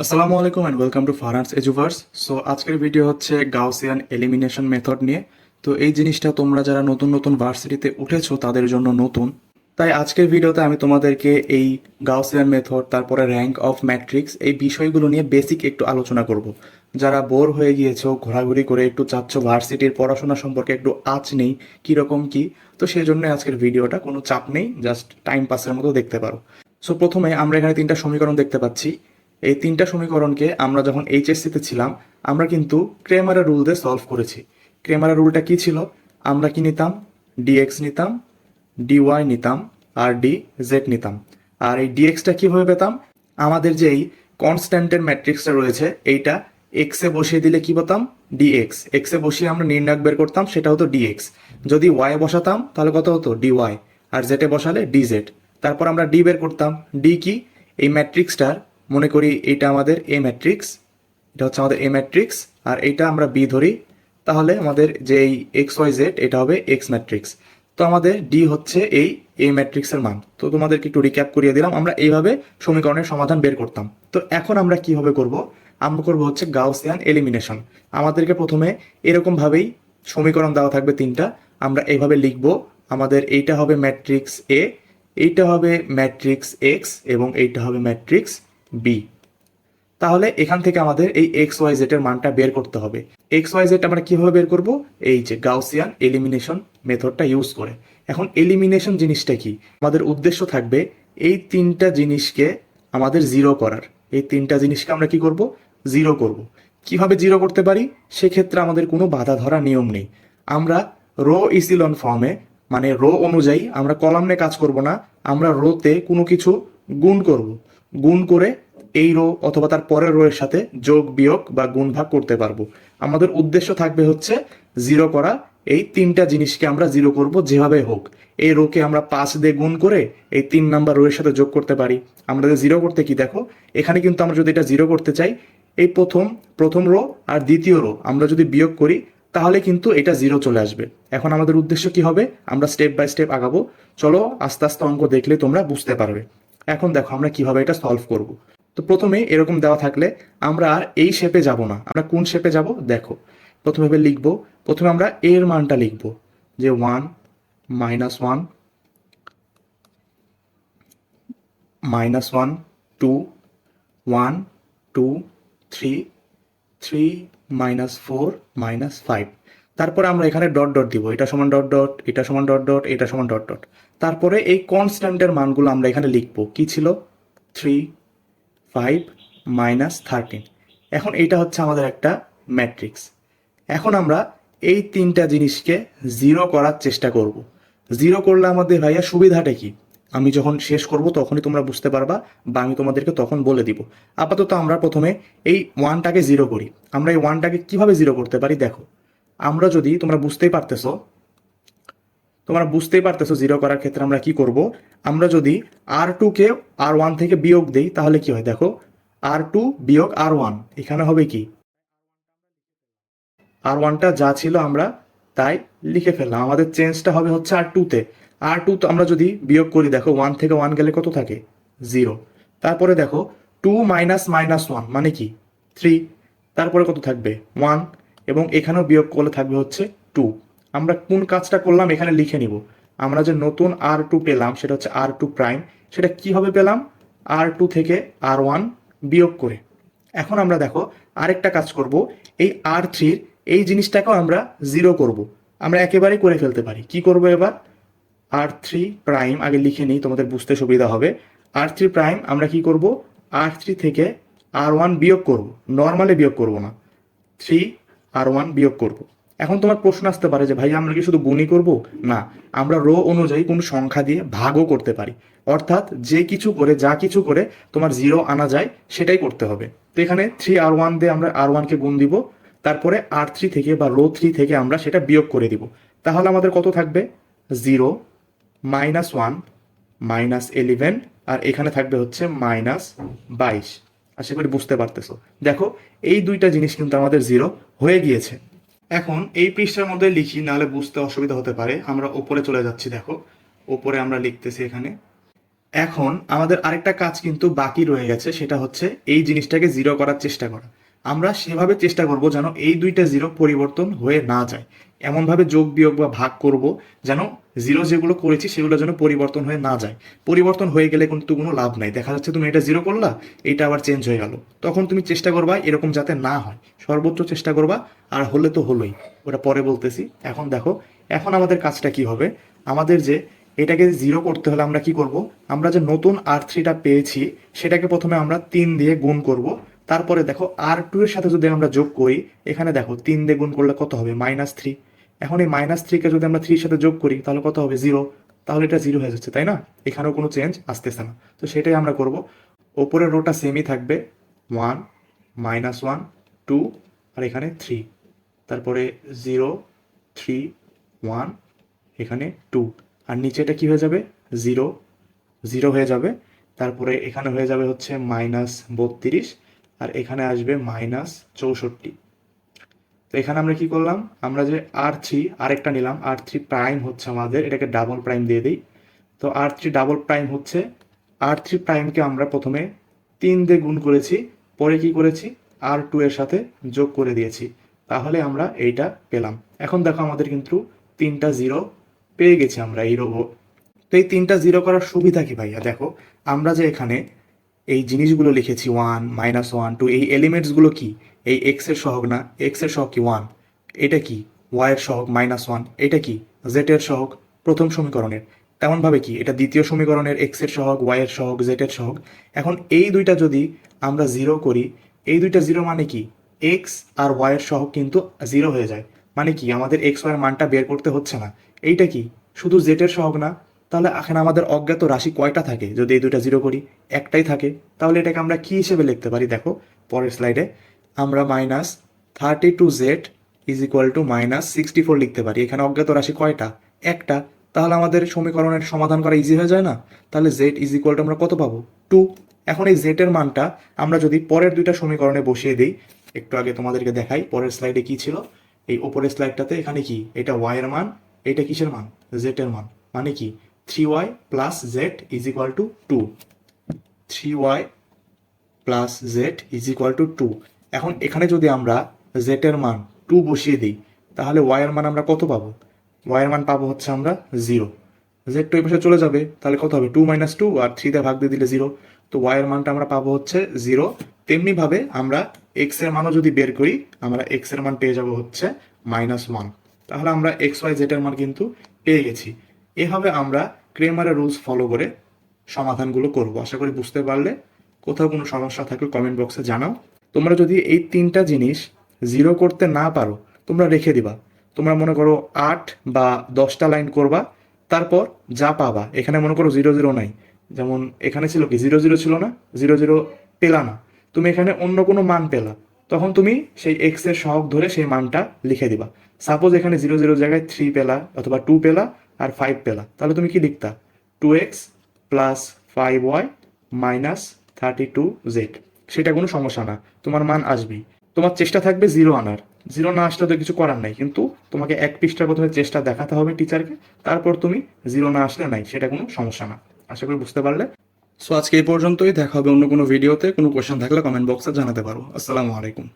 আসসালামু আলাইকুম and welcome to Farhan's এজুভার্স। So আজকের ভিডিও হচ্ছে গাউসিয়ান এলিমিনেশন মেথড নিয়ে। তো এই জিনিসটা তোমরা যারা নতুন নতুন ভার্সিটিতে উঠেছো তাদের জন্য নতুন। তাই আজকের ভিডিওতে আমি তোমাদেরকে এই গাউসিয়ান মেথড, তারপরে র্যাঙ্ক অফ ম্যাট্রিক্স, এই বিষয়গুলো নিয়ে বেসিক একটু আলোচনা করব। যারা বোর হয়ে গিয়েছো, ঘোরাঘুরি করে একটু চাচ্ছ ভার্সিটির পড়াশোনা সম্পর্কে একটু আঁচ নেই কীরকম কি, তো সেই জন্য আজকের ভিডিওটা, কোনো চাপ নেই, জাস্ট টাইম পাসের মতো দেখতে পারো। সো প্রথমে আমরা এখানে তিনটা সমীকরণ দেখতে পাচ্ছি। এই তিনটা সমীকরণকে আমরা যখন এইচএসসিতে ছিলাম আমরা কিন্তু ক্রেমারের রুল দিয়ে সলভ করেছি। ক্রেমারের রুলটা কি ছিল? আমরা কি নিতাম? ডিএক্স নিতাম, ডিওয়াই নিতাম, আর ডি জেড নিতাম। আর এই ডিএক্সটা কিভাবে পেতাম? আমাদের যে এই কনস্ট্যান্টের ম্যাট্রিক্সটা রয়েছে এইটা এক্সে বসিয়ে দিলে কি পেতাম? ডিএক্স। এক্সে বসিয়ে আমরা নির্ণায়ক বের করতাম, সেটা হতো ডিএক্স। যদি ওয়াই বসাতাম তাহলে কত হতো? ডিওয়াই। আর জেডে বসালে ডিজেড। তারপর আমরা ডি বের করতাম। ডি কি? এই ম্যাট্রিক্সটার, মনে করি এইটা আমাদের এ ম্যাট্রিক্স, এটা হচ্ছে আমাদের এ ম্যাট্রিক্স, আর এইটা আমরা বি ধরি, তাহলে আমাদের যে এই এক্স ওয়াই জেড এটা হবে এক্স ম্যাট্রিক্স। তো আমাদের ডি হচ্ছে এই এ ম্যাট্রিক্সের মান। তো তোমাদেরকে একটু রিক্যাপ করিয়ে দিলাম, আমরা এইভাবে সমীকরণের সমাধান বের করতাম। তো এখন আমরা কিভাবে করব? আমরা করব হচ্ছে গাউসিয়ান এলিমিনেশন। আমাদেরকে প্রথমে এরকম ভাবেই সমীকরণ দেওয়া থাকবে তিনটা, আমরা এইভাবে লিখব। আমাদের এইটা হবে ম্যাট্রিক্স এ, এইটা হবে ম্যাট্রিক্স এক্স, এবং এইটা হবে ম্যাট্রিক্স বি। তাহলে এখান থেকে আমাদের এই এক্স ওয়াই জেড এর মানটা বের করতে হবে। এক্স ওয়াই জেড আমরা কিভাবে বের করব? এই যে গাউসিয়ান এলিমিনেশন মেথডটা ইউজ করে। এখন এলিমিনেশন জিনিসটা কি? আমাদের উদ্দেশ্য থাকবে এই তিনটা জিনিসকে আমাদের জিরো করার। এই তিনটা জিনিসকে আমরা কি করব? জিরো করব। কিভাবে জিরো করতে পারি? সেক্ষেত্রে আমাদের কোনো বাধা ধরা নিয়ম নেই। আমরা রো ইসিলন ফর্মে, মানে রো অনুযায়ী আমরা কলামে কাজ করব না, আমরা রোতে কোনো কিছু গুণ করব। গুণ করে এই রো অথবা তার পরের রো এর সাথে যোগ বিয়োগ বা গুণ ভাগ করতে পারবো। আমাদের উদ্দেশ্য থাকবে হচ্ছে জিরো করা। এই তিনটা জিনিসকে আমরা জিরো করব যেভাবে হোক। এই রোকে আমরা 5 দিয়ে গুণ করে এই 3 নাম্বার রো এর সাথে যোগ করতে পারি। আমরা জিরো করতে কি দেখো, এখানে কিন্তু আমরা যদি এটা জিরো করতে চাই, এই প্রথম রো আর দ্বিতীয় রো আমরা যদি বিয়োগ করি তাহলে কিন্তু এটা জিরো চলে আসবে। এখন আমাদের উদ্দেশ্য কি হবে? আমরা স্টেপ বাই স্টেপ আগাবো। চলো আস্তে আস্তে অঙ্ক দেখলে তোমরা বুঝতে পারবে। এখন দেখো আমরা কিভাবে এটা সলভ করব। তো প্রথমে এরকম দেওয়া থাকলে আমরা আর এই শেপে যাব না, আমরা কোন শেপে যাব দেখো। প্রথমে লিখব, প্রথমে আমরা এর মানটা লিখব, যে 1 -1 -1 2 1 2 3 3 -4 -5। তারপরে আমরা এখানে ডট ডট দিব, এটা সমান ডট ডট, এটা সমান ডট ডট, এটা সমান ডট ডট। তারপরে এই কনস্ট্যান্টের মানগুলো আমরা এখানে লিখব। কি ছিল? 3 5 -13। এখন এটা হচ্ছে আমাদের একটা ম্যাট্রিক্স। এখন আমরা এই তিনটা জিনিসকে জিরো করার চেষ্টা করব। জিরো করলে আমাদের ভাইয়া সুবিধাটা কি? আমি যখন শেষ করব তখনই তোমরা বুঝতে পারবা, বা আমি তোমাদেরকে তখন বলে দিব। আপাতত আমরা প্রথমে এই ওয়ানটাকে জিরো করি। আমরা এই ওয়ানটাকে কিভাবে জিরো করতে পারি দেখো। আমরা যদি, তোমরা বুঝতেই পারতেছো জিরো করার ক্ষেত্রে আমরা কি করব। আমরা যদি R2 কে R1 থেকে বিয়োগ দেই তাহলে কি হয় দেখো। R2 বিয়োগ R1 এখানে হবে কি? R1টা যা ছিল আমরা তাই লিখে ফেললাম, আমাদের চেঞ্জটা হবে হচ্ছে R2-তে। R2 তো আমরা যদি বিয়োগ করি দেখো, 1 থেকে 1 গেলে কত থাকে? 0। তারপরে দেখো 2 -1 মানে কি? 3। তারপরে কত থাকবে? 1। এবং এখানেও বিয়োগ করলে থাকবে হচ্ছে 2। আমরা কোন কাজটা করলাম এখানে লিখে নিব। আমরা যে নতুন R2 পেলাম সেটা হচ্ছে R2 প্রাইম। সেটা কিভাবে পেলাম? R2 থেকে R1 বিয়োগ করে। এখন আমরা দেখো আরেকটা কাজ করব, এই R3-র এই জিনিসটাকেও আমরা জিরো করব। আমরা একেবারেই করে ফেলতে পারি। কি করব এবার? R3 প্রাইম আগে লিখে নিই, তোমাদের বুঝতে সুবিধা হবে। R3 প্রাইম আমরা কি করব? R3 থেকে R1 বিয়োগ করব, নর্মালে বিয়োগ করব না, 3 R1 বিয়োগ করব। এখন তোমার প্রশ্ন আসতে পারে যে ভাই আমরা কি শুধু গুণই করব? না, আমরা রো অনুযায়ী কোনো সংখ্যা দিয়ে ভাগও করতে পারি। অর্থাৎ যে কিছু করে, যা কিছু করে তোমার জিরো আনা যায় সেটাই করতে হবে। তো এখানে 3 R1 দিয়ে আমরা R1-কে গুণ দিব, তারপরে R3 থেকে বা রো 3 থেকে আমরা সেটা বিয়োগ করে দিব। তাহলে আমাদের কত থাকবে? 0 -1 -11, আর এখানে থাকবে হচ্ছে -22। আশা করি বুঝতে পারতেছো। দেখো এই দুইটা জিনিস কিন্তু আমাদের জিরো হয়ে গিয়েছে। এখন এই পৃষ্ঠার মধ্যে লিখি, নাহলে বুঝতে অসুবিধা হতে পারে। আমরা ওপরে চলে যাচ্ছি, দেখো ওপরে আমরা লিখতেছি এখানে এখন আমাদের আরেকটা কাজ কিন্তু বাকি রয়ে গেছে, সেটা হচ্ছে এই জিনিসটাকে জিরো করার চেষ্টা করা। আমরা সেভাবে চেষ্টা করব যেন এই দুইটা জিরো পরিবর্তন হয়ে না যায়, এমনভাবে যোগ বিয়োগ বা ভাগ করব যেন জিরো যেগুলো করেছি সেগুলো যেন পরিবর্তন হয়ে না যায়। পরিবর্তন হয়ে গেলে কিন্তু কোনো লাভ নাই, দেখা যাচ্ছে তুমি এটা জিরো করলা, এটা আবার চেঞ্জ হয়ে গেল, তখন তুমি চেষ্টা করবা এরকম যাতে না হয়, সর্বোচ্চ চেষ্টা করবা। আর হলে তো হলোই, ওটা পরে বলতেছি। এখন দেখো, এখন আমাদের কাজটা কি হবে, আমাদের যে এটাকে জিরো করতে হলে আমরা কি করব, আমরা যে নতুন R3টা পেয়েছি সেটাকে প্রথমে আমরা 3 দিয়ে গুণ করব। তারপরে দেখো R2 এর সাথে যদি আমরা যোগ করি, এখানে দেখো 3 দিয়ে গুণ করলে কত হবে, -3। এখন এই -3 কে যদি আমরা 3 এর সাথে যোগ করি তাহলে কত হবে, 0। তাহলে এটা 0 হয়ে যাচ্ছে, তাই না? এখানেও কোনো চেঞ্জ আসতেছে না, তো সেটাই আমরা করব। ওপরের রোটা সেমই থাকবে, 1 -1 2 আর এখানে 3, তারপরে 0 3 1 এখানে 2, আর নিচেটা কি হয়ে যাবে, 0 0 হয়ে যাবে। তারপরে এখানে হয়ে যাবে হচ্ছে -32, আর এখানে আসবে -64। তো এখানে আমরা কি করলাম, আমরা যে R3 আরেকটা নিলাম, R3 প্রাইম হচ্ছে আমাদের, এটাকে ডাবল প্রাইম দিয়ে দিই। তো R3 ডাবল প্রাইম হচ্ছে, R3 প্রাইমকে আমরা প্রথমে 3 দিয়ে গুণ করেছি, পরে কি করেছি, R2 এর সাথে যোগ করে দিয়েছি, তাহলে আমরা এইটা পেলাম। এখন দেখো আমাদের কিন্তু 3টা জিরো পেয়ে গেছি আমরা এই রোবো। তো এই 3টা জিরো করার সুবিধা কি ভাইয়া, দেখো আমরা যে এখানে এই জিনিসগুলো লিখেছি 1 -1 2, এই এলিমেন্টসগুলো কি, এই এক্স এর সহগ না, এক্স এর সহগ কি 1, এটা কি ওয়াই এর সহগ -1, এটা কি জেড এর সহগ প্রথম সমীকরণের, তেমনভাবে কি এটা দ্বিতীয় সমীকরণের এক্স এর সহগ, ওয়াই এর সহগ, জেড এর সহগ। এখন এই দুইটা যদি আমরা জিরো করি, এই দুইটা জিরো মানে কি, এক্স আর ওয়াই এর সহগ কিন্তু জিরো হয়ে যায়, মানে কি আমাদের এক্স ওয়াই এর মানটা বের করতে হচ্ছে না। এইটা কি শুধু জেড এর সহগ না, তাহলে এখানে আমাদের অজ্ঞাত রাশি কয়টা থাকে, যদি এই দুইটা জিরো করি, একটাই থাকে। তাহলে এটাকে আমরা কি হিসেবে লিখতে পারি, দেখো পরের স্লাইডে আমরা -32z ইজ ইকুয়াল টু -64 লিখতে পারি। এখানে অজ্ঞাত রাশি কয়টা, একটা। তাহলে আমাদের সমীকরণের সমাধান করা ইজি হয়ে যায় না? তাহলে z ইজ ইকুয়াল টু আমরা কত পাবো, 2। এখন এই z এর মানটা আমরা যদি পরের দুইটা সমীকরণে বসিয়ে দিই, একটু আগে তোমাদেরকে দেখাই পরের স্লাইডে কি ছিল, এই উপরের স্লাইডটাতে এখানে কি, এটা y এর মান, এটা কিসের মান, z এর মান, মানে কি 3y plus Z is equal to 2, 3y plus Z is equal to 2। এখন এখানে যদি আমরা জেড এর মান 2 বসিয়ে দিই, তাহলে ওয়াই এর মান আমরা কত পাবো, ওয়াই এর মান পাবো হচ্ছে আমরা 0। জেড তো এই পাশে চলে যাবে, তাহলে কত হবে, 2 - 2 আর 3 দিয়ে ভাগ দিয়ে দিলে 0, তো ওয়াই এর মানটা আমরা পাবো হচ্ছে 0। তেমনিভাবে আমরা এক্স এর মানও যদি বের করি, আমরা এক্স এর মান পেয়ে যাব হচ্ছে -1। তাহলে আমরা এক্স ওয়াই জেড এর মান কিন্তু পেয়ে গেছি। এভাবে আমরা ক্রেমারের রুলস ফলো করে সমাধানগুলো করব। আশা করি বুঝতে পারলে। কোথাও কোনো সমস্যা থাকলে কমেন্ট বক্সে জানাও। তোমরা যদি এই 3টা জিনিস জিরো করতে না পারো, তোমরা রেখে দিবা। তোমরা মনে করো 8 বা 10টা লাইন করবা, তারপর যা পাবা, এখানে মনে করো 0 0 নাই, যেমন এখানে ছিল কি 0 0 ছিল না, 0 0 পেলা না, তুমি এখানে অন্য কোনো মান পেলা, তখন তুমি সেই এক্স এর সহগ ধরে সেই মানটা লিখে দিবা। সাপোজ এখানে 0 0 জায়গায় 3 পেলা অথবা 2 পেলা আর 5 পেলা, তাহলে তুমি কি লিখতা, 2x plus 5y minus 32z। সেটা কোনো সমস্যা না, তোমার মান আসবেই। তোমার চেষ্টা থাকবে জিরো আনার, জিরো না আসলে তো কিছু করার নাই, কিন্তু তোমাকে এক পৃষ্ঠার প্রথমে চেষ্টা দেখাতে হবে টিচারকে, তারপর তুমি জিরো না আসলে নাই, সেটা কোনো সমস্যা না। আশা করি বুঝতে পারলে। সো আজকে এই পর্যন্তই, দেখা হবে অন্য কোনো ভিডিওতে। কোনো কোয়েশ্চেন থাকলে কমেন্ট বক্সে জানাতে পারো। আসসালামু আলাইকুম।